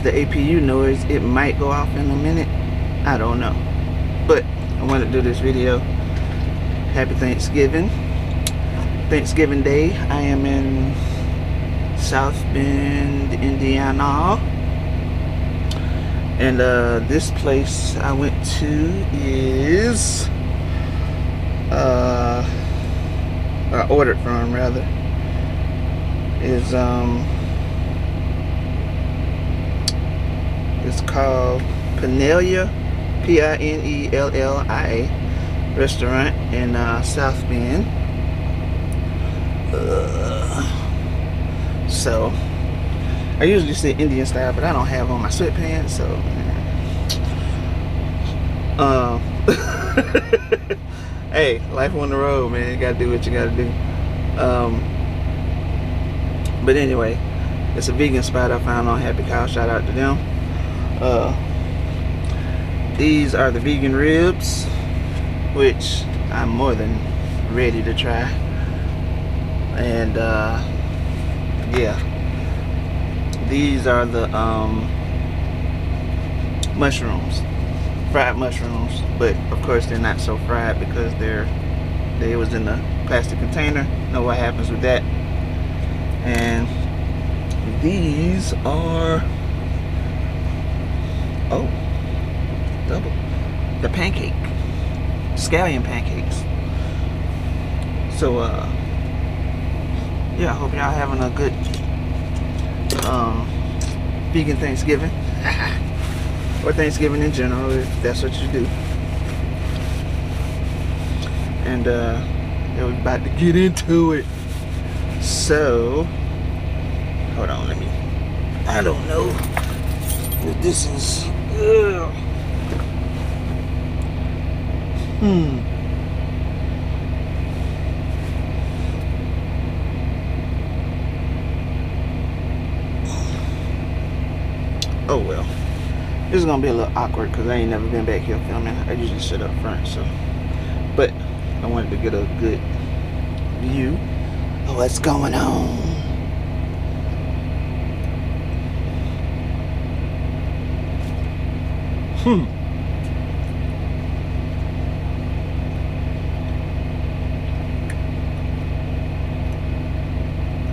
the APU noise. It might go off in a minute. I don't know. But I wanted to do this video. Happy Thanksgiving. Thanksgiving Day. I am in South Bend, Indiana. And this place I went to is I ordered from rather is it's called Pinellia, P-I-N-E-L-L-I-A restaurant in South Bend. So I usually say Indian style, but I don't have on my sweatpants, so hey, life on the road, man. You gotta do what you gotta do. But anyway, it's a vegan spot I found on Happy Cow. Shout out to them. These are the vegan ribs, which I'm more than ready to try. And yeah, these are the mushrooms, fried mushrooms, but of course they're not so fried because they was in a plastic container. Know what happens with that. And these are double the pancake, scallion pancakes. So yeah, I hope y'all having a good vegan Thanksgiving or Thanksgiving in general, if that's what you do. And yeah, we're about to get into it. So hold on, I don't know if this is oh well, this is gonna be a little awkward because I ain't never been back here filming. I usually sit up front, so, but I wanted to get a good view of what's going on.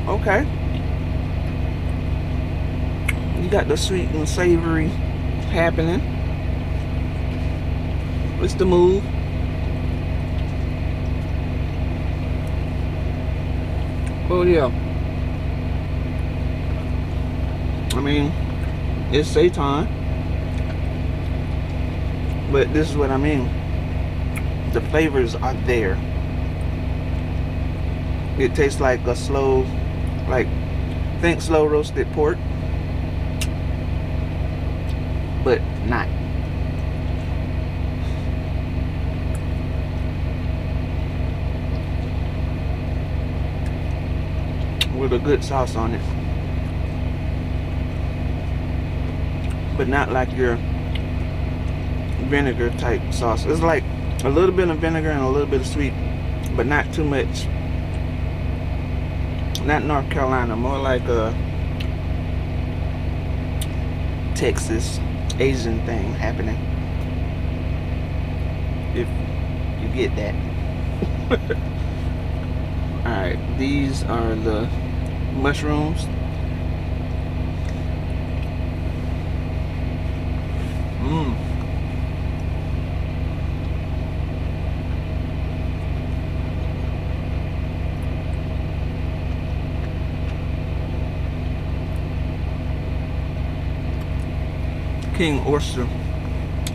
Okay. You got the sweet and savory happening. What's the move? Oh yeah. I mean, it's seitan, but this is what I mean. The flavors are there. It tastes like a slow, think slow roasted pork, but not. With a good sauce on it, but not like your vinegar type sauce. It's like a little bit of vinegar and a little bit of sweet, but not too much. Not North Carolina, more like a Texas Asian thing happening, if you get that. Alright, these are the mushrooms.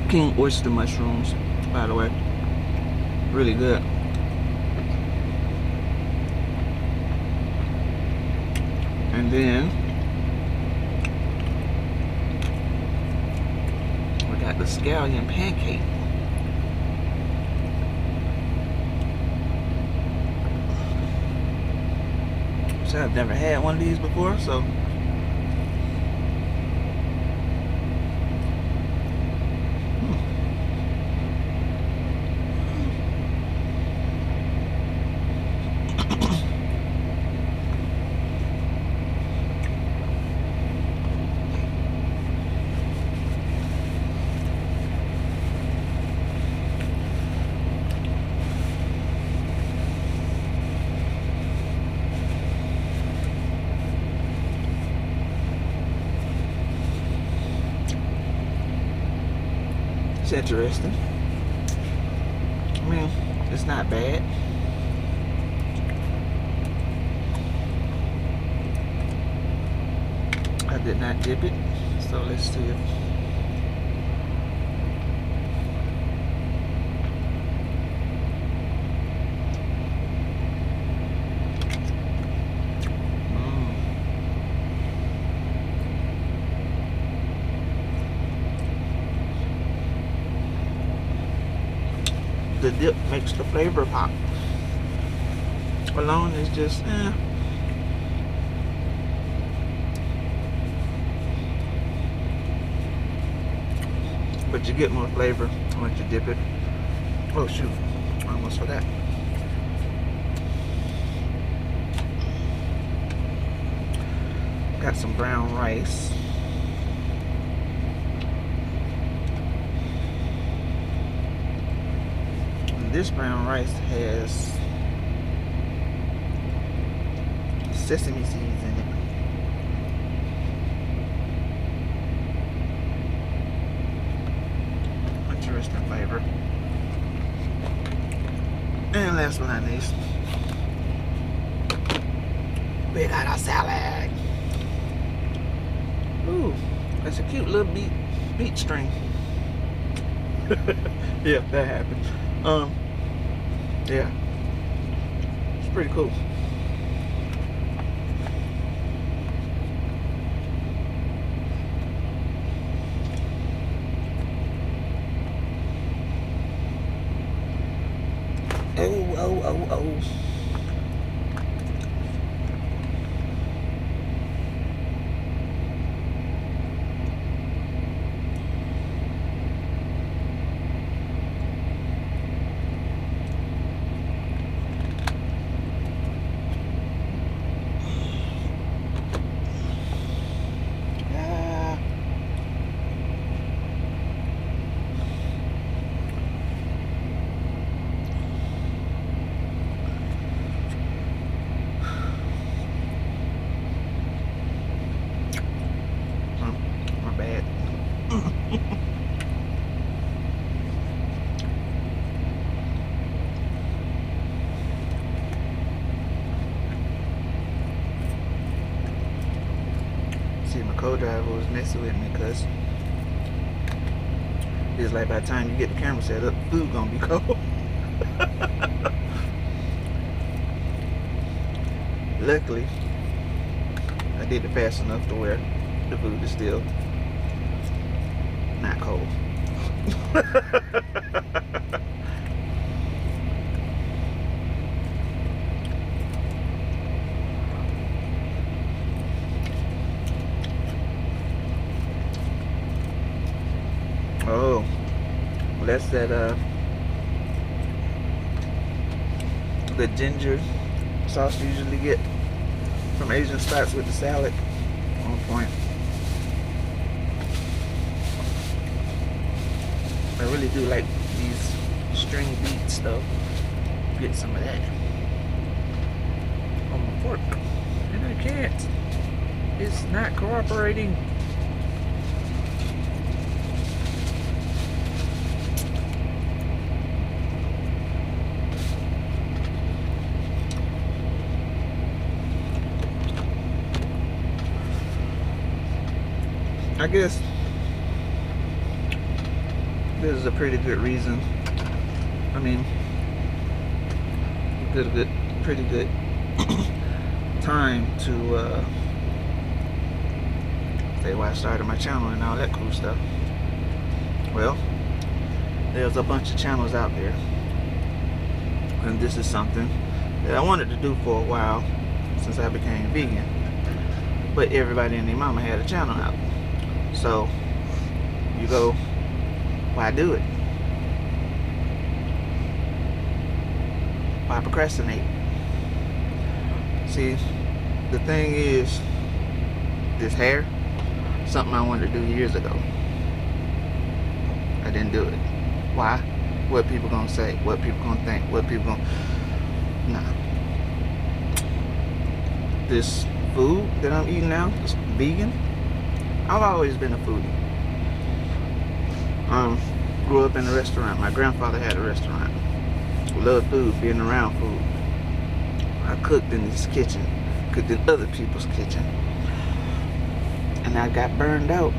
King oyster mushrooms, by the way. Really good. And then we got the scallion pancake. So I've never had one of these before, so It's interesting. I mean, it's not bad. I did not dip it, so let's see if the dip makes the flavor pop. Alone is just but you get more flavor once you dip it. Oh shoot, almost forgot. Got some brown rice. And this brown rice has sesame seeds in it. Interesting flavor. And last but not least, we got our salad. Ooh, that's a cute little beet string. Yeah, that happened. Yeah, it's pretty cool. Oh. See, my co-driver was messing with me because it's like by the time you get the camera set up, food gonna be cold. Luckily, I did it fast enough to where the food is still not cold. Oh, well, that's that the ginger sauce you usually get from Asian spots with the salad. On point. I really do like these string beet stuff. Get some of that on my fork, and I can't. It's not cooperating. I guess this is a pretty good reason. I mean, pretty good time to say why I started my channel and all that cool stuff. Well, there's a bunch of channels out there, and this is something that I wanted to do for a while since I became vegan. But everybody and their mama had a channel out. So you go, why do it? Why procrastinate? See, the thing is, this hair, something I wanted to do years ago. I didn't do it. Why? What people gonna say? What people gonna think? What people gonna... Nah. This food that I'm eating now, this vegan, I've always been a foodie. grew up in a restaurant. My grandfather had a restaurant. Loved food, being around food. I cooked in his kitchen, cooked in other people's kitchen. And I got burned out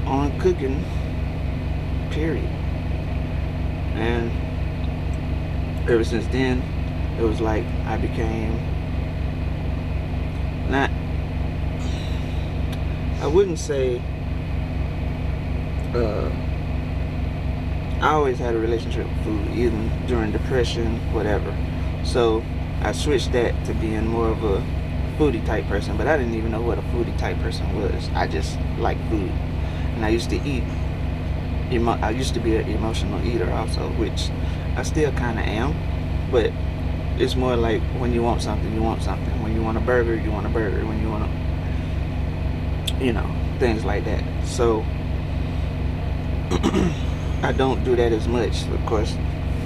on cooking, period. And ever since then, it was like I became not, I wouldn't say, I always had a relationship with food, even during depression, whatever. So I switched that to being more of a foodie type person, but I didn't even know what a foodie type person was. I just liked food. And I used to eat, I used to be an emotional eater also, which I still kind of am, but it's more like when you want something, you want something. When you want a burger, you want a burger. When you want a, you know, things like that. So I don't do that as much, of course,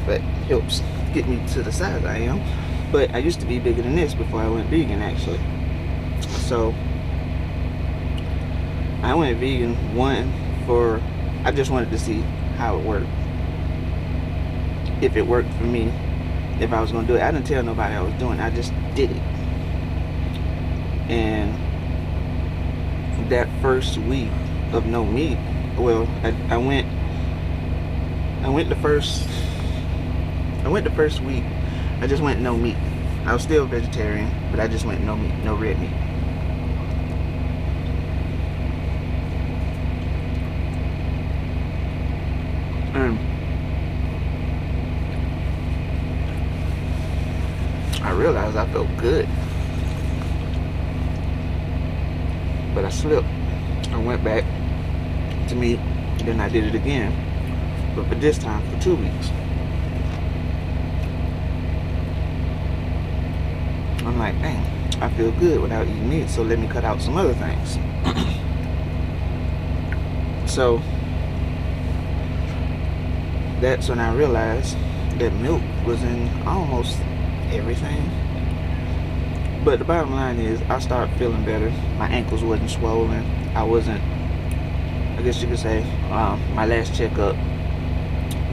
but helps get me to the size I am. But I used to be bigger than this before I went vegan, actually. So I went vegan, I just wanted to see how it worked. If it worked for me, if I was going to do it. I didn't tell nobody I was doing it. I just did it. And that first week of no meat, well, I went the first week. I just went no meat. I was still vegetarian, but I just went no meat, no red meat. I realized I felt good, but I slipped. I went back to meat, then I did it again, but for this time for 2 weeks. I'm like, dang, I feel good without eating meat, so let me cut out some other things. So that's when I realized that milk was in almost everything. But the bottom line is, I started feeling better. My ankles wasn't swollen. I guess you could say, my last checkup,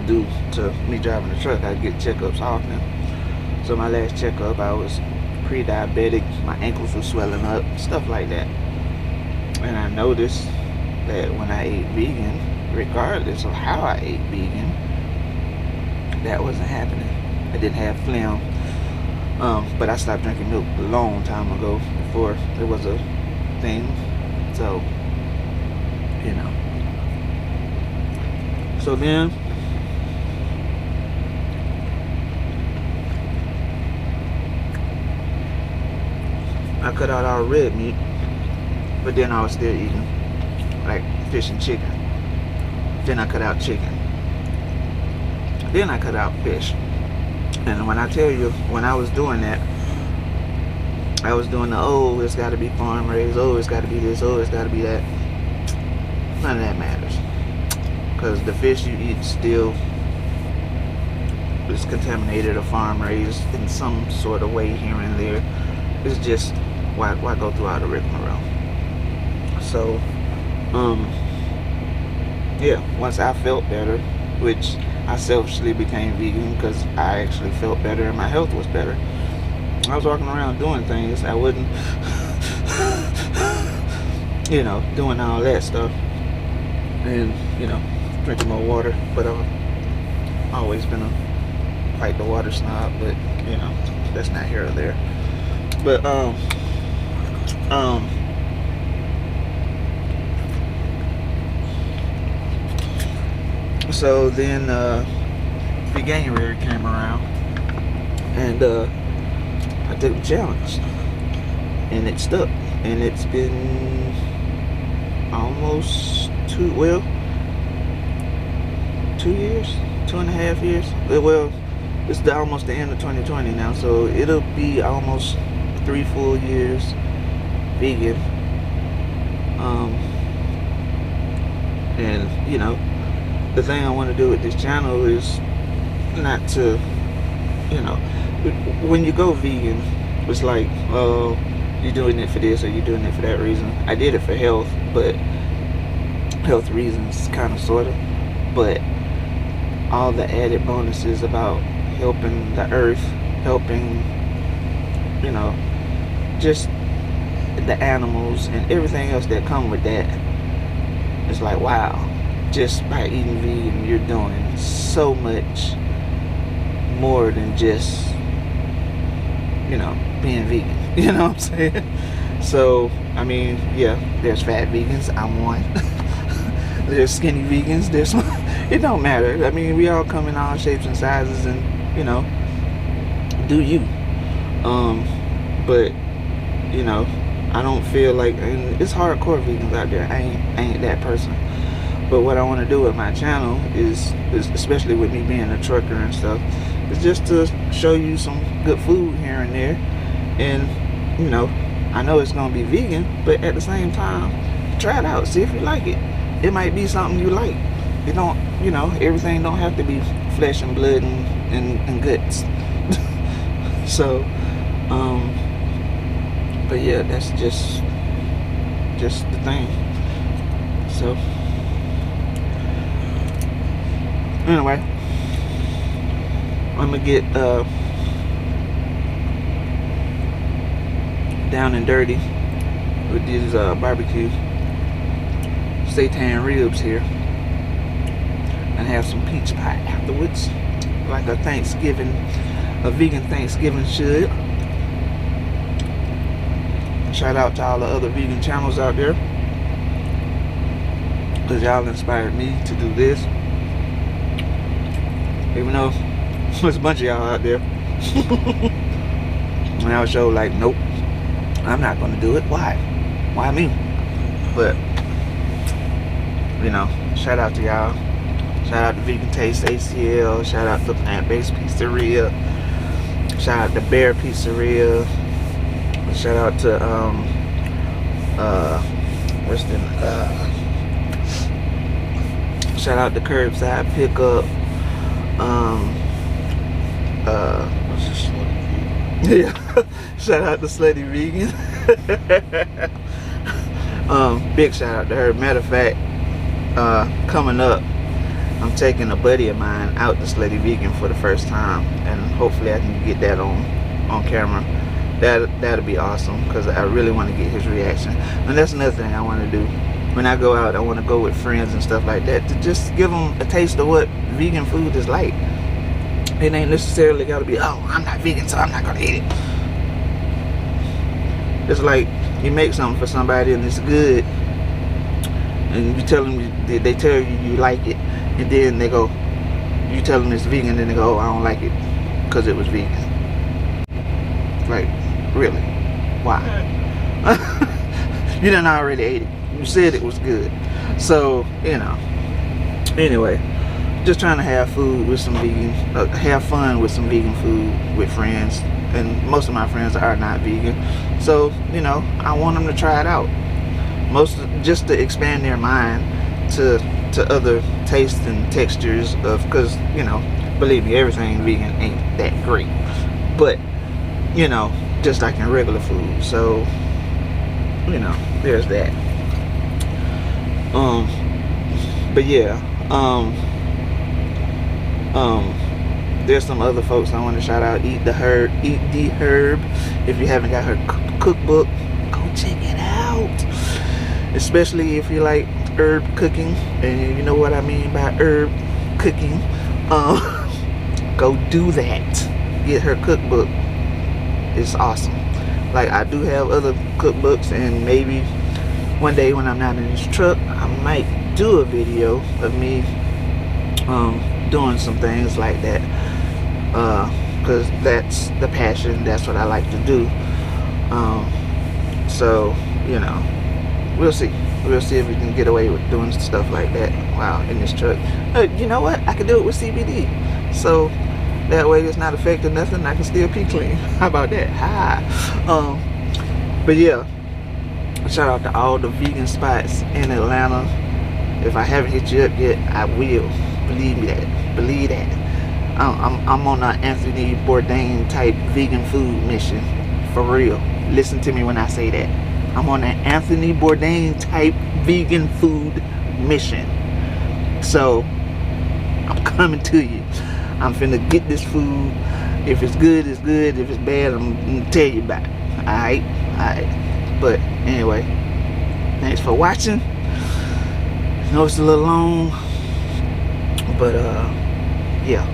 due to me driving the truck, I get checkups often. So my last checkup, I was pre-diabetic, my ankles were swelling up, stuff like that. And I noticed that when I ate vegan, regardless of how I ate vegan, that wasn't happening. I didn't have phlegm. But I stopped drinking milk a long time ago, before it was a thing. So, you know. So then, I cut out all red meat, but then I was still eating like fish and chicken. Then I cut out chicken. Then I cut out fish. And when I tell you, when I was doing that, I was doing the, oh, it's got to be farm raised, oh, it's got to be this, oh, it's got to be that. None of that matters. Because the fish you eat still is contaminated or farm raised in some sort of way here and there. It's just, why go through all the rigmarole? So, yeah, once I felt better, which I selfishly became vegan because I actually felt better and my health was better. I was walking around doing things I wouldn't, you know, doing all that stuff. And, you know, drinking more water. But I've always been a fight the water snob, but, you know, that's not here or there. But, so then January came around, and I took the challenge, and it stuck, and it's been almost 2 years, 2.5 years. Well, it's almost the end of 2020 now, so it'll be almost 3 full years vegan. And you know, the thing I want to do with this channel is not to, you know, when you go vegan, it's like, oh, you're doing it for this or you're doing it for that reason. I did it for health, but health reasons, kind of, sort of. But all the added bonuses about helping the earth, helping, you know, just the animals and everything else that come with that. It's like, wow, just by eating vegan, you're doing so much more than just, you know, being vegan. You know what I'm saying? So, I mean, yeah, there's fat vegans. I'm one. There's skinny vegans. There's it don't matter. I mean, we all come in all shapes and sizes, and you know, do you? But you know, I don't feel like, and it's hardcore vegans out there. I ain't that person. But what I want to do with my channel is especially with me being a trucker and stuff, is just to show you some good food here and there. And you know, I know it's gonna be vegan, but at the same time, try it out, see if you like it. It might be something you like. It don't, you know, everything don't have to be flesh and blood and guts. So, but yeah, that's just the thing. So, anyway, I'm gonna get down and dirty with these barbecue seitan ribs here, and have some peach pie afterwards, like a vegan Thanksgiving should. Shout out to all the other vegan channels out there, because y'all inspired me to do this. Even though there's a bunch of y'all out there, and I was so like, nope, I'm not gonna do it. Why me? But you know, shout out to y'all. Shout out to Vegan Taste ACL. Shout out to Plant Based Pizzeria. Shout out to Bear Pizzeria. Shout out to shout out to Curbside Pickup. Yeah. Shout out to Slutty Vegan. Big shout out to her. Matter of fact, coming up, I'm taking a buddy of mine out to Slutty Vegan for the first time, and hopefully I can get that on camera. That'll be awesome, because I really want to get his reaction. And that's another thing I want to do. When I go out, I want to go with friends and stuff like that, to just give them a taste of what vegan food is like. It ain't necessarily got to be, oh, I'm not vegan, so I'm not going to eat it. It's like you make something for somebody and it's good, and you tell them, they tell you you like it, and then they go, you tell them it's vegan, and then they go, oh, I don't like it because it was vegan. Like, really? Why? You done already ate it. You said it was good. So, you know. Anyway, just trying to have food with some vegan, have fun with some vegan food with friends. And most of my friends are not vegan. So, you know, I want them to try it out. Just to expand their mind to other tastes and textures of, because, you know, believe me, everything vegan ain't that great. But, you know, just like in regular food. So, you know, there's that. But yeah, there's some other folks I want to shout out. Eat the Herb. If you haven't got her cookbook, go check it out. Especially if you like herb cooking, and you know what I mean by herb cooking. Go do that. Get her cookbook. It's awesome. Like, I do have other cookbooks, and maybe one day when I'm not in this truck, I might do a video of me doing some things like that, because that's the passion, that's what I like to do. So, you know, we'll see if we can get away with doing stuff like that while in this truck. You know what, I can do it with CBD, so that way it's not affecting nothing. I can still pee clean. How about that? Hi. But yeah, shout out to all the vegan spots in Atlanta. If I haven't hit you up yet, I will. Believe that. I'm on an Anthony Bourdain type vegan food mission. For real. Listen to me when I say that. I'm on an Anthony Bourdain type vegan food mission. So I'm coming to you. I'm finna get this food. If it's good, it's good. If it's bad, I'm gonna tell you about it. Alright? Alright. But anyway, thanks for watching. I know it's a little long, but yeah.